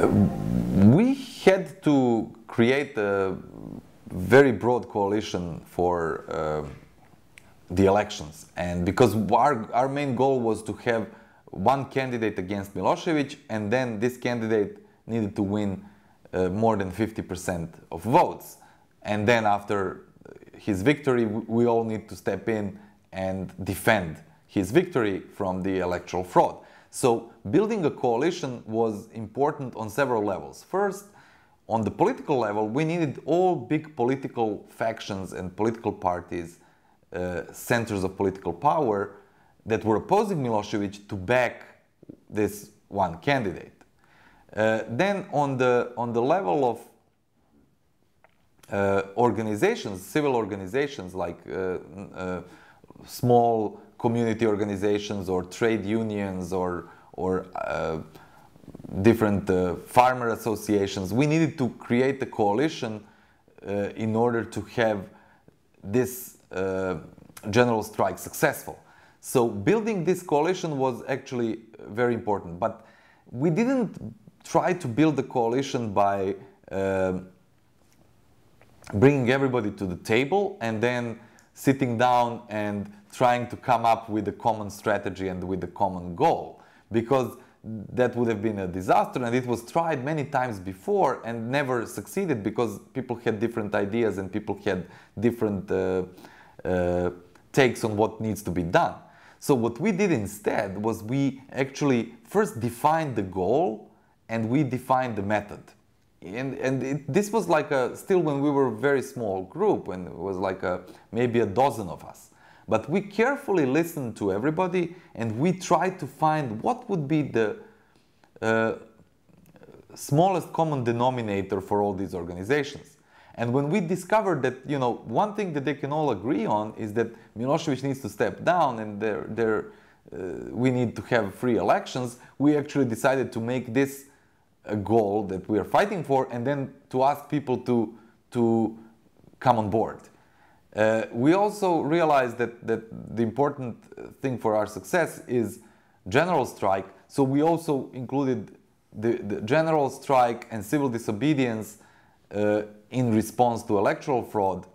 We had to create a very broad coalition for the elections, and because our main goal was to have one candidate against Milosevic, and then this candidate needed to win more than 50% of votes, and then after his victory we all need to step in and defend his victory from the electoral fraud. So building a coalition was important on several levels. First, on the political level, we needed all big political factions and political parties, centers of political power that were opposing Milosevic to back this one candidate. Then on the level of organizations, civil organizations like small community organizations or trade unions or different farmer associations, we needed to create a coalition in order to have this general strike successful. So building this coalition was actually very important, but we didn't try to build the coalition by bringing everybody to the table and then sitting down and trying to come up with a common strategy and with a common goal, because that would have been a disaster, and it was tried many times before and never succeeded because people had different ideas and people had different takes on what needs to be done. So what we did instead was we actually first defined the goal and we defined the method. This was like still when we were a very small group, and it was like maybe a dozen of us. But we carefully listened to everybody and we tried to find what would be the smallest common denominator for all these organizations. And when we discovered that, you know, one thing that they can all agree on is that Milosevic needs to step down and we need to have free elections, we actually decided to make this a goal that we are fighting for, and then to ask people to come on board. We also realized that the important thing for our success is general strike, so we also included the general strike and civil disobedience in response to electoral fraud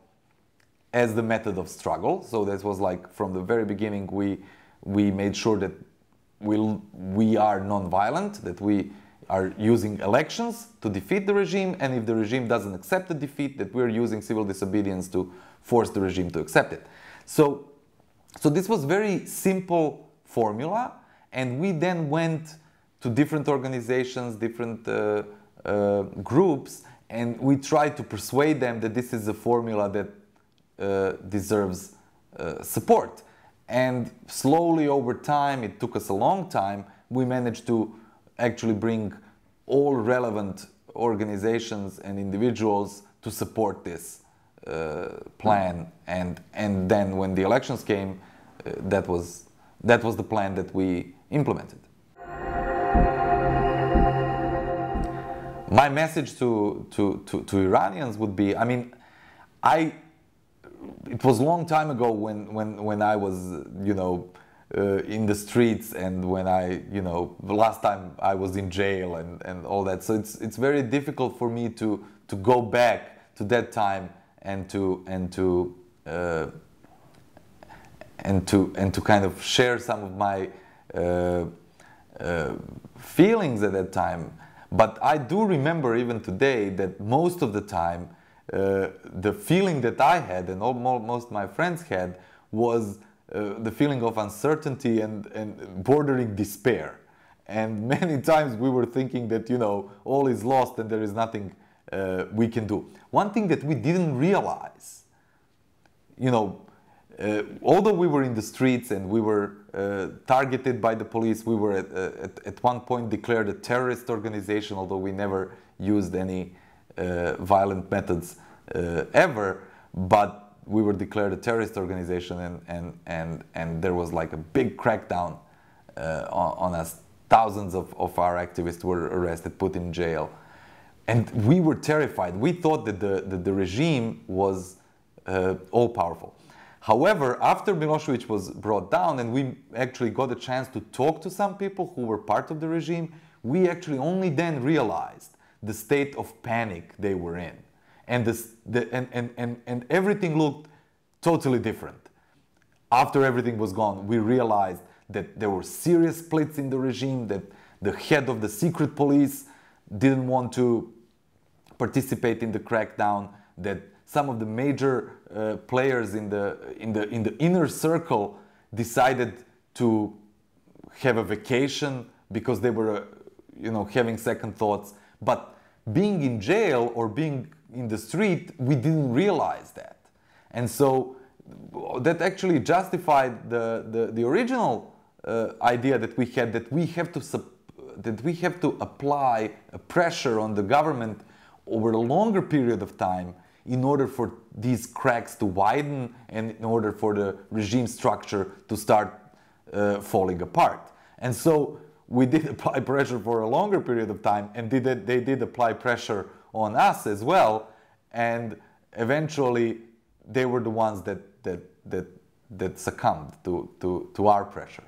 as the method of struggle. So that was like from the very beginning we made sure that we are non-violent, that we are using elections to defeat the regime, and if the regime doesn't accept the defeat, that we're using civil disobedience to force the regime to accept it. So this was very simple formula, and we then went to different organizations, different groups, and we tried to persuade them that this is a formula that deserves support. And slowly over time, it took us a long time, we managed to actually bring all relevant organizations and individuals to support this plan, and then when the elections came, that was the plan that we implemented. My message to Iranians would be, I mean, it was a long time ago when I was, you know, in the streets, and when the last time I was in jail and all that. So it's very difficult for me to go back to that time and to kind of share some of my feelings at that time. But I do remember even today that most of the time the feeling that I had and most of my friends had was the feeling of uncertainty and bordering despair. And many times we were thinking that, you know, all is lost and there is nothing we can do. One thing that we didn't realize, you know, although we were in the streets and we were targeted by the police, we were at one point declared a terrorist organization, although we never used any violent methods ever, but we were declared a terrorist organization, and there was like a big crackdown on us. Thousands of our activists were arrested, put in jail, and we were terrified. We thought that the regime was all-powerful. However, after Milosevic was brought down and we actually got a chance to talk to some people who were part of the regime, we actually only then realized the state of panic they were in. And, and everything looked totally different. After everything was gone, we realized that there were serious splits in the regime, that the head of the secret police didn't want to participate in the crackdown, that some of the major players in the inner circle decided to have a vacation because they were having second thoughts. But being in jail or being in the street, we didn't realize that. And so that actually justified the original idea that we had, that we have to apply a pressure on the government over a longer period of time in order for these cracks to widen and in order for the regime structure to start falling apart. And so we did apply pressure for a longer period of time, and they did apply pressure on us as well, and eventually they were the ones that succumbed to our pressure.